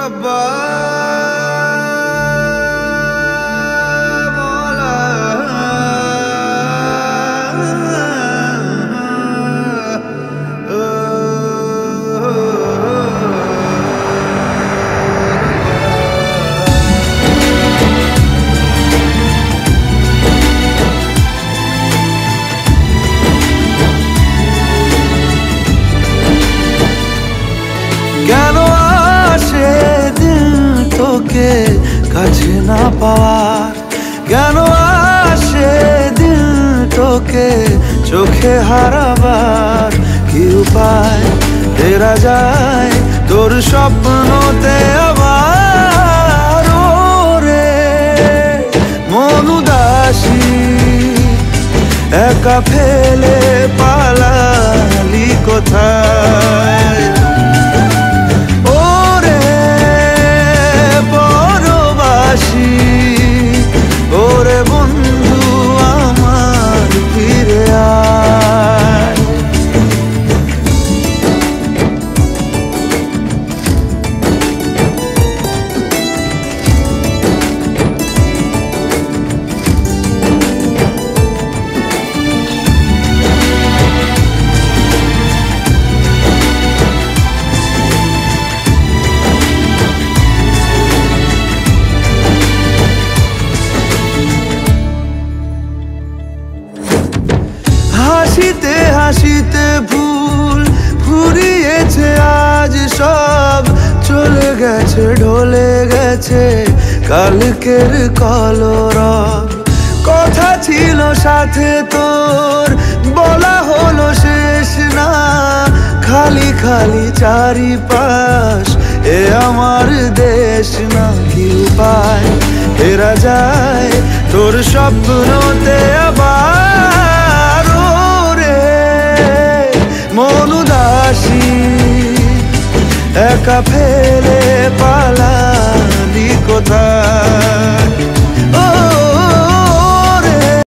रब्बा কেন আসে দিল তোকে কাছে না পাওয়ার, কেন আসে দিল তোকে চোখে হারাবার। কি উপায় ফেরা যায় তোর স্বপ্নতে আবার? ওরে মন উদাসী একা ফেলে পালালি কোথায়? ওরে বন্ধু আমার ফিরে আয়। হাসিতে হাসিতে ভুল ফুরিয়েছে আজ সব, চলে গেছে ঢলে গেছে কালকের কলরব। কথা ছিল সাথে তোর বলা হলো শেষ না, খালি খালি চারিপাশ এ আমার দেশ না। কি উপায় ফেরা যায় তোর স্বপ্নতে আবার? মন উদাসী একা ফেলে পালালি কোথায়?